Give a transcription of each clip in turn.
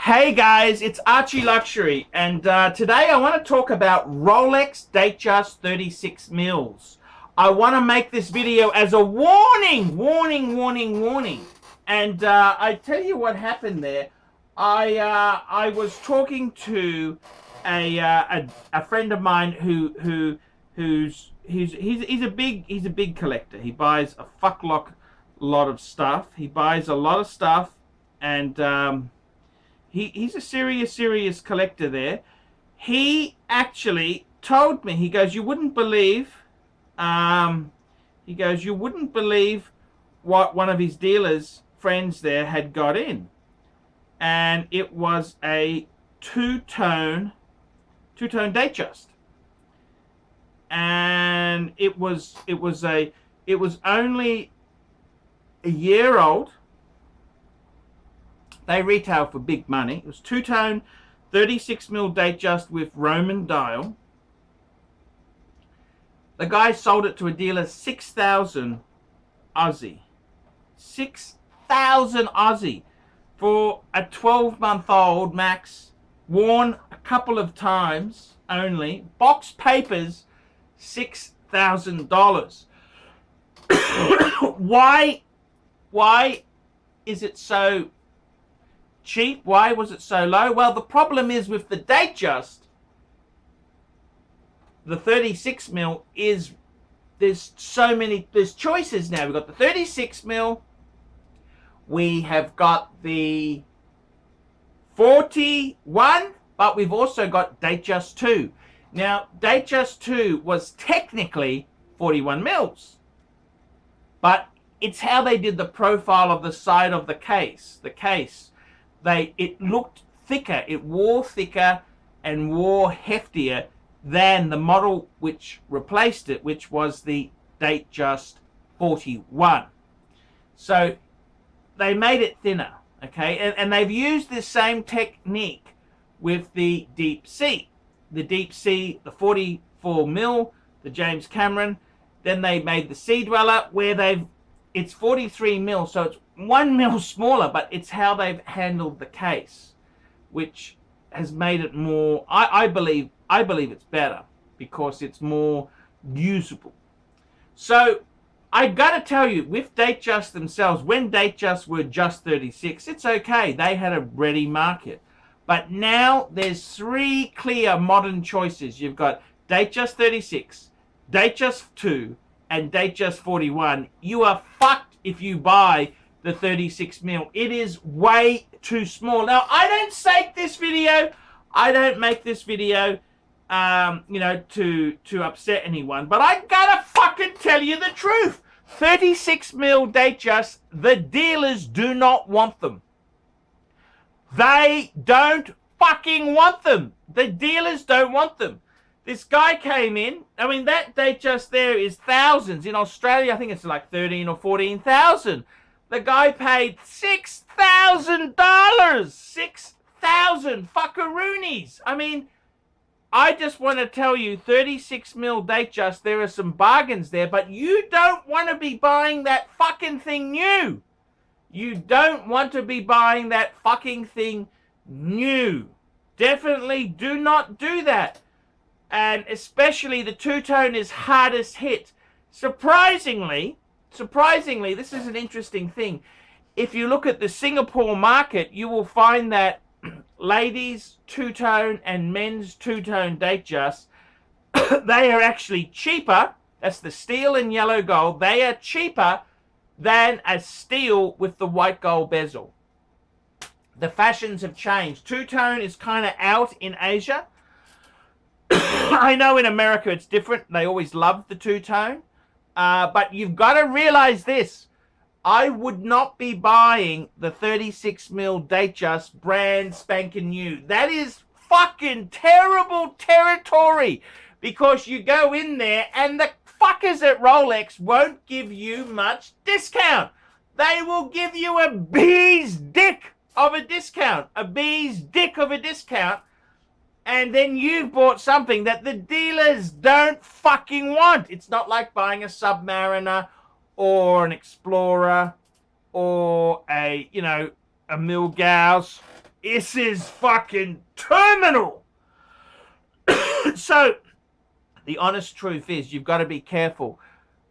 Hey guys, it's Archie Luxury, and today I want to talk about Rolex Datejust 36 mils. I want to make this video as a warning. And I tell you what happened there. I was talking to a friend of mine he's a big collector. He buys a lot of stuff. He buys a lot of stuff, and he's a serious collector there. He actually told me, he goes, you wouldn't believe what one of his dealers friends there had got in, and it was a two-tone Datejust, and it was only a year old. They retail for big money. It was two-tone 36 mil Datejust with Roman dial. The guy sold it to a dealer 6,000 Aussie. 6,000 Aussie for a 12-month-old max, worn a couple of times only. Box papers, $6,000. Why is it so cheap? Why was it so low? Well, the problem is with the Datejust, the 36 mil is, there's choices now. We've got the 36 mil, we have got the 41, but we've also got Datejust 2. Now, Datejust 2 was technically 41 mils, but it's how they did the profile of the side of the case. It looked thicker, it wore thicker and wore heftier than the model which replaced it, which was the Datejust 41. So they made it thinner, okay? And they've used this same technique with the Deep Sea. The Deep Sea, the 44 mil, the James Cameron. Then they made the Sea Dweller, where it's 43 mil, so it's 1 mil smaller, but it's how they've handled the case, which has made it more, I believe it's better because it's more usable. So I gotta tell you, with Datejust themselves, when Datejust were just 36, it's okay, they had a ready market. But now there's 3 clear modern choices. You've got Datejust 36, Datejust 2, and Datejust 41. You are fucked if you buy the 36 mil. It is way too small. Now, I don't make this video, to upset anyone, but I gotta fucking tell you the truth. 36 mil Datejust, the dealers do not want them. They don't fucking want them. The dealers don't want them. This guy came in, I mean, that Datejust there is thousands. In Australia, I think it's like 13 or 14,000. The guy paid $6,000. 6,000 fuckaroonies. I mean, I just want to tell you, 36 mil Datejust, there are some bargains there, but you don't want to be buying that fucking thing new. You don't want to be buying that fucking thing new. Definitely do not do that. And especially the two-tone is hardest hit. Surprisingly, this is an interesting thing. If you look at the Singapore market, you will find that ladies two-tone and men's two-tone Datejust, they are actually cheaper. That's the steel and yellow gold. They are cheaper than a steel with the white gold bezel. The fashions have changed. Two-tone is kind of out in Asia. I know in America it's different. They always loved the two-tone. But you've got to realize this. I would not be buying the 36 mil Datejust brand spanking new. That is fucking terrible territory, because you go in there and the fuckers at Rolex won't give you much discount. They will give you a bee's dick of a discount. A bee's dick of a discount. And then you've bought something that the dealers don't fucking want. It's not like buying a Submariner or an Explorer or a Milgauss. This is fucking terminal. So, the honest truth is, you've got to be careful.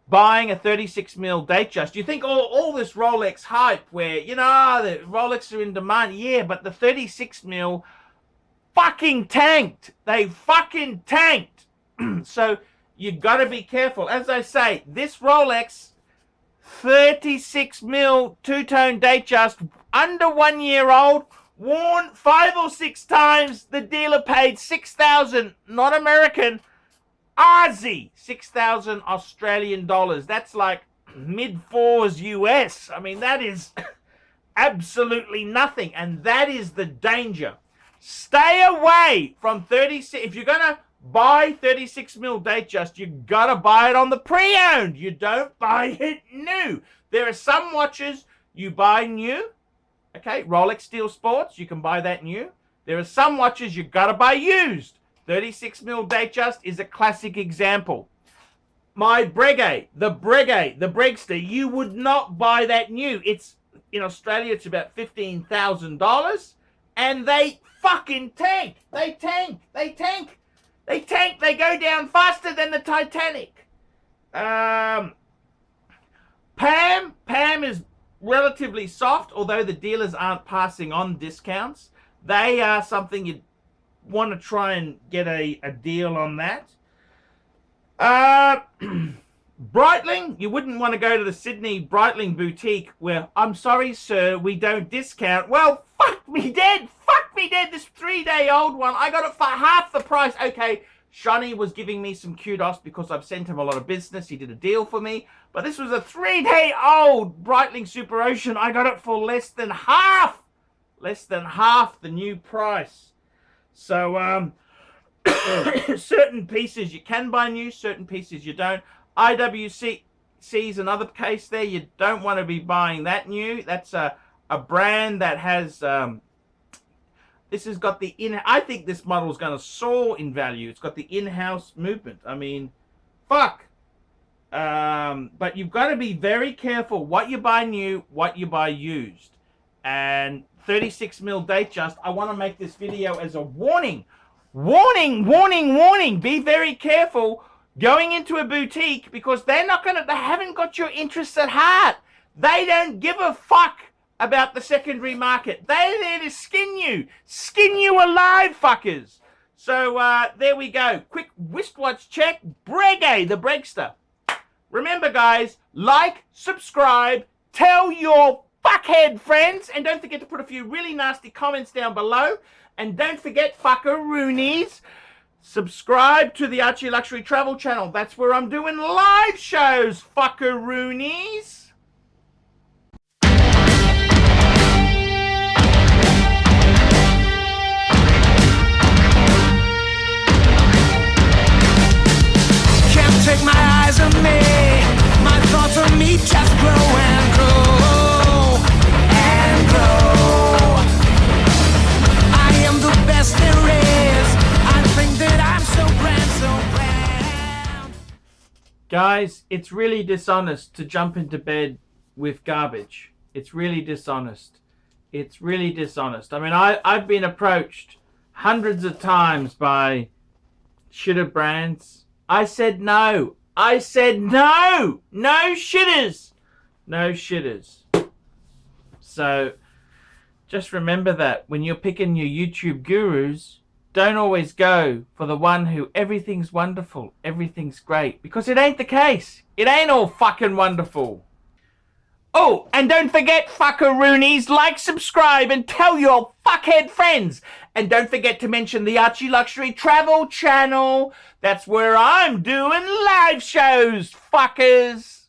Buying a 36 mil Datejust, you think all this Rolex hype where, you know, the Rolex are in demand. Yeah, but the 36 mil fucking tanked. They fucking tanked. So you've got to be careful. As I say, this Rolex 36 mil two-tone Datejust, under 1 year old, worn 5 or 6 times. The dealer paid 6,000, not American, Aussie, 6,000 Australian dollars. That's like mid-4s US. I mean, that is absolutely nothing. And that is the danger. Stay away from 36. If you're going to buy 36 mil Datejust, you got to buy it on the pre-owned. You don't buy it new. There are some watches you buy new. Okay, Rolex Steel Sports, you can buy that new. There are some watches you got to buy used. 36 mil Datejust is a classic example. My Breguet, the Bregster, you would not buy that new. It's in Australia, it's about $15,000, and they fucking tank. They go down faster than the Titanic. Pam is relatively soft, although the dealers aren't passing on discounts. They are something you want to try and get a deal on that. Breitling, you wouldn't want to go to the Sydney Breitling boutique where, I'm sorry, sir, we don't discount. Well, fuck me dead. This 3-day-old one, I got it for half the price. Okay, Shani was giving me some kudos because I've sent him a lot of business. He did a deal for me. But this was a 3-day-old Breitling Super Ocean. I got it for less than half the new price. So, certain pieces you can buy new, certain pieces you don't. IWC is another case there. You don't want to be buying that new. That's a brand that has, this has got the I think this model is going to soar in value. It's got the in-house movement. I mean, fuck. But you've got to be very careful what you buy new, what you buy used. And 36 mil Datejust, I want to make this video as a warning. Warning. Be very careful going into a boutique because they haven't got your interests at heart. They don't give a fuck about the secondary market. They're there to skin you alive, fuckers. So there we go. Quick wristwatch check. Breguet, the Bregster. Remember, guys, like, subscribe, tell your fuckhead friends, and don't forget to put a few really nasty comments down below. And don't forget, fuckaroonies, subscribe to the Archie Luxury Travel channel. That's where I'm doing live shows, fuckaroonies. Can't take my eyes on me. My thoughts on me just grow and grow and grow. I am the best there is. I think that I'm so grand. Guys, it's really dishonest to jump into bed with garbage. It's really dishonest. I mean, I've been approached hundreds of times by shitter brands. I said no. No shitters. So just remember that when you're picking your YouTube gurus, don't always go for the one who everything's wonderful, everything's great, because it ain't the case. It ain't all fucking wonderful. Oh, and don't forget, fuckaroonies, like, subscribe, and tell your fuckhead friends. And don't forget to mention the Archie Luxury Travel channel. That's where I'm doing live shows, fuckers.